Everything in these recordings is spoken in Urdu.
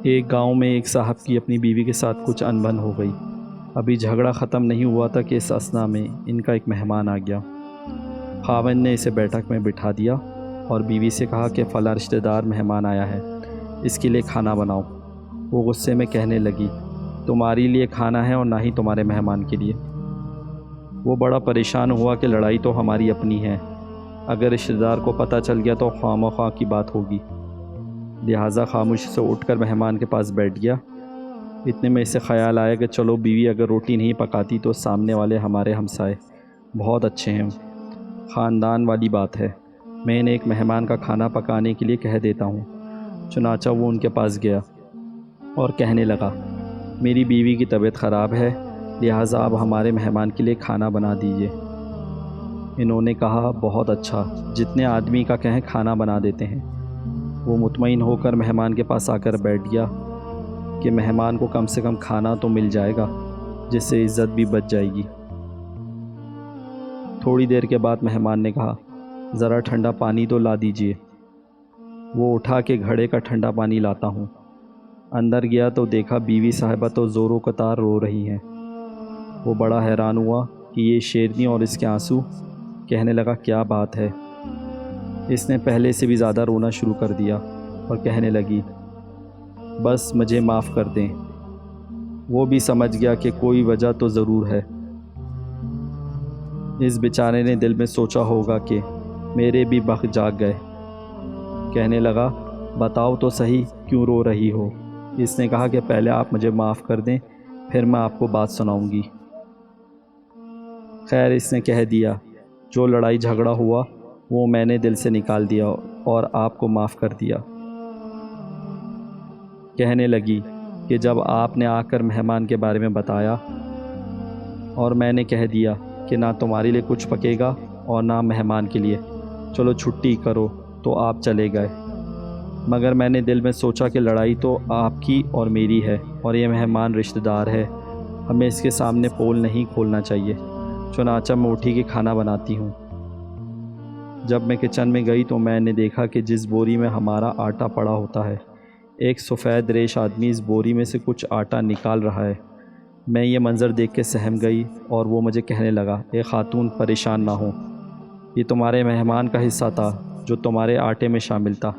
ایک گاؤں میں ایک صاحب کی اپنی بیوی کے ساتھ کچھ انبن ہو گئی۔ ابھی جھگڑا ختم نہیں ہوا تھا کہ اس اثنا میں ان کا ایک مہمان آ گیا۔ خاوند نے اسے بیٹھک میں بٹھا دیا اور بیوی سے کہا کہ فلاں رشتہ دار مہمان آیا ہے، اس کے لیے کھانا بناؤ۔ وہ غصے میں کہنے لگی، تمہارے لیے کھانا ہے اور نہ ہی تمہارے مہمان کے لیے۔ وہ بڑا پریشان ہوا کہ لڑائی تو ہماری اپنی ہے، اگر رشتہ دار کو پتہ چل گیا تو خواہ مخواہ کی بات ہوگی۔ لہٰذا خاموشی سے اٹھ کر مہمان کے پاس بیٹھ گیا۔ اتنے میں اسے خیال آیا کہ چلو بیوی اگر روٹی نہیں پکاتی تو سامنے والے ہمارے ہمسائے بہت اچھے ہیں، خاندان والی بات ہے، میں انہیں ایک مہمان کا کھانا پکانے کے لیے کہہ دیتا ہوں۔ چنانچہ وہ ان کے پاس گیا اور کہنے لگا، میری بیوی کی طبیعت خراب ہے، لہٰذا آپ ہمارے مہمان کے لیے کھانا بنا دیجیے۔ انہوں نے کہا، بہت اچھا، جتنے آدمی کا کہیں کھانا بنا دیتے ہیں۔ وہ مطمئن ہو کر مہمان کے پاس آ کر بیٹھ گیا کہ مہمان کو کم سے کم کھانا تو مل جائے گا، جس سے عزت بھی بچ جائے گی۔ تھوڑی دیر کے بعد مہمان نے کہا، ذرا ٹھنڈا پانی تو لا دیجیے۔ وہ اٹھا کے گھڑے کا ٹھنڈا پانی لاتا ہوں۔ اندر گیا تو دیکھا بیوی صاحبہ تو زوروں قطار رو رہی ہیں۔ وہ بڑا حیران ہوا کہ یہ شیرنی اور اس کے آنسو۔ کہنے لگا، کیا بات ہے؟ اس نے پہلے سے بھی زیادہ رونا شروع کر دیا اور کہنے لگی، بس مجھے معاف کر دیں۔ وہ بھی سمجھ گیا کہ کوئی وجہ تو ضرور ہے۔ اس بیچارے نے دل میں سوچا ہوگا کہ میرے بھی بخت جاگ گئے۔ کہنے لگا، بتاؤ تو صحیح کیوں رو رہی ہو؟ اس نے کہا کہ پہلے آپ مجھے معاف کر دیں، پھر میں آپ کو بات سناؤں گی۔ خیر، اس نے کہہ دیا، جو لڑائی جھگڑا ہوا وہ میں نے دل سے نکال دیا اور آپ کو معاف کر دیا۔ کہنے لگی کہ جب آپ نے آ کر مہمان کے بارے میں بتایا اور میں نے کہہ دیا کہ نہ تمہارے لیے کچھ پکے گا اور نہ مہمان کے لیے، چلو چھٹی کرو، تو آپ چلے گئے۔ مگر میں نے دل میں سوچا کہ لڑائی تو آپ کی اور میری ہے اور یہ مہمان رشتہ دار ہے، ہمیں اس کے سامنے پول نہیں کھولنا چاہیے۔ چنانچہ میں اٹھی کہ کھانا بناتی ہوں۔ جب میں کچن میں گئی تو میں نے دیکھا کہ جس بوری میں ہمارا آٹا پڑا ہوتا ہے، ایک سفید ریش آدمی اس بوری میں سے کچھ آٹا نکال رہا ہے۔ میں یہ منظر دیکھ کے سہم گئی اور وہ مجھے کہنے لگا، اے خاتون، پریشان نہ ہو، یہ تمہارے مہمان کا حصہ تھا جو تمہارے آٹے میں شامل تھا۔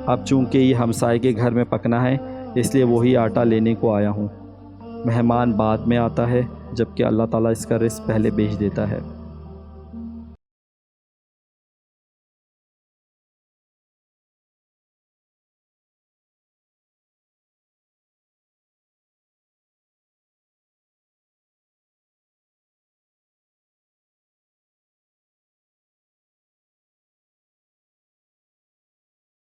اب چونکہ یہ ہمسائے کے گھر میں پکنا ہے، اس لیے وہی آٹا لینے کو آیا ہوں۔ مہمان بعد میں آتا ہے، جبکہ اللہ تعالیٰ اس کا رزق پہلے بھیج دیتا ہے۔